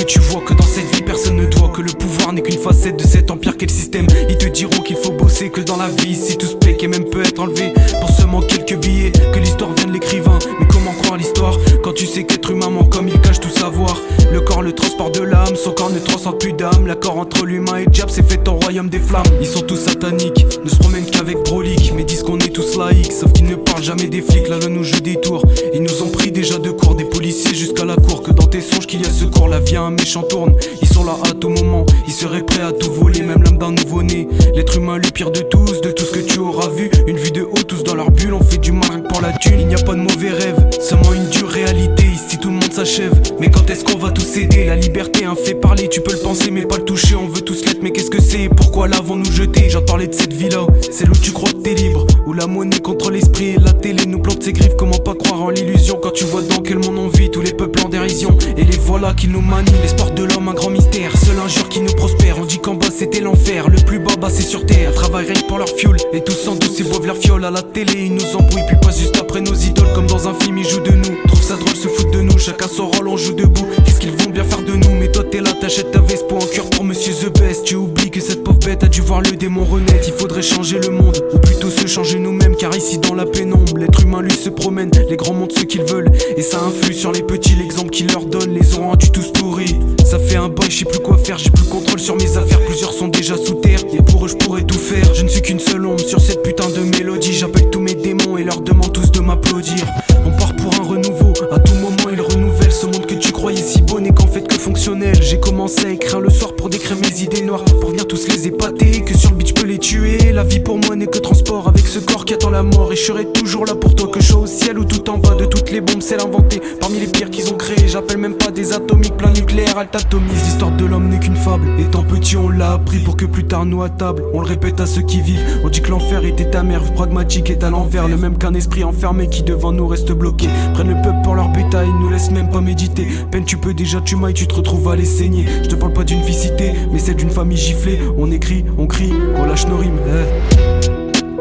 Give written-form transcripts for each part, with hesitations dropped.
que tu vois que dans cette vie personne ne doit, que le pouvoir n'est qu'une facette de cet empire qu'est le système. Ils te diront qu'il faut bosser, que dans la vie si tout se paie et même peut être enlevé pour seulement quelques billets, que l'histoire vient de l'écrivain. Mais comment croire l'histoire quand tu sais qu'être humain ment comme il cache tout savoir? Le corps, le transport de l'âme, son corps ne transcende plus d'âme. L'accord entre l'humain et le diable s'est fait au royaume des flammes. Ils sont tous sataniques, ne se promènent qu'avec brolique, mais disent qu'on est tous laïcs, sauf qu'ils ne parlent jamais des flics. La loi nous joue des tours, ils nous ont pris déjà de cours, des policiers jusqu'à la cour. Que dans tes songes qu'il y a secours, la vie un méchant tourne. Ils sont là à tout moment, ils seraient prêts à tout voler, même l'âme d'un nouveau-né. L'être humain le pire de tout ce que tu auras vu. Une vue de haut, tous dans leur bulle, on fait du mal pour la thune. Il n'y a pas de mauvais rêve, seulement une dure réalité. Ici tout le monde s'achève, mais quand est-ce qu'on va tous céder? La liberté, un fait parler, tu peux le penser mais pas le toucher. On veut tous l'être, mais qu'est-ce que c'est? Pourquoi l'avons-nous jeté? J'en parlais de cette vie-là, celle où tu crois que t'es libre, où la monnaie contre l'esprit et la télé nous plante ses griffes. Comment pas croire en l'illusion quand tu vois dans quel monde on vit? Tous les peuples en dérision, et les voilà qui nous manient. L'espoir de l'homme, un grand mystère, seul injure qui nous prospère. On dit qu'en bas c'était l'enfer, le plus bas c'est sur terre. Travaillent rien que pour leur fuel, et tous sans douce ils boivent leur fiole. À la télé ils nous embrouillent, puis passent juste après nos idoles. Comme dans un film ils jouent de nous, trouve ça drôle, se foutent de nous. Chacun son rôle, on joue debout, qu'est-ce qu'ils vont bien faire de nous? Mais toi t'es là, t'achètes ta veste pour un cœur pour Monsieur The Best. Tu oublies que cette pauvre bête a dû voir le démon renaître. Il faudrait changer le monde, ou plutôt se changer nous-mêmes, car ici dans la pénombre l'être humain lui se promène. Les grands montrent ce qu'ils veulent, et ça influe sur les petits. L'exemple qu'ils leur donnent les ont rendus tous pourris. Ça fait un bail, je sais plus quoi faire, j'ai plus le contrôle sur mes affaires. Plusieurs sont déjà sous terre, et pour eux je pourrais tout faire. Je ne suis qu'une seule ombre sur cette putain de mélodie. J'appelle tous mes démons et leur demande tous de m'applaudir. On part pour un renouveau, à tout moment ils renouvellent ce monde que tu croyais si beau n'est qu'en fait que fonctionnel. J'ai commencé à écrire le soir pour décrire mes idées noires, pour venir tous les épater, que sur le beat je peux les tuer. La vie pour moi n'est que transport avec ce corps qui attend la mort, et je serai toujours là pour toi, que je sois au ciel ou tout en bas. De toutes les bombes c'est l'inventé, parmi les pires qu'ils ont créé. J'appelle même pas des atomiques, plein nucléaire, elle t'atomise. L'histoire de l'homme n'est qu'une fable, étant petit on l'a appris pour que plus tard nous à table on le répète à ceux qui vivent. On dit que l'enfer était ta mère, pragmatique est à l'envers, le même qu'un esprit enfermé qui devant nous reste bloqué. Prennent le peuple pour leur bétail, nous laissent même pas méditer. Peine tu peux déjà tu mailles, tu te retrouves à les saigner. Je te parle pas d'une vie citée, mais celle d'une famille giflée. On écrit, on crie, on lâche nos rimes.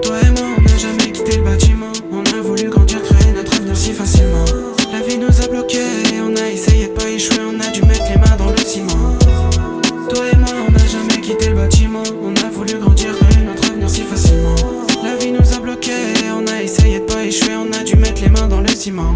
Toi et moi on n'a jamais quitté le bâtiment, on a voulu grandir, créer notre avenir si facilement. La vie nous a bloqués, on a essayé de pas échouer, on a dû mettre les mains dans le ciment. Toi et moi on n'a jamais quitté le bâtiment, on a voulu grandir, créer notre avenir si facilement. La vie nous a bloqués, on a essayé de pas échouer, on a dû mettre les mains dans le ciment.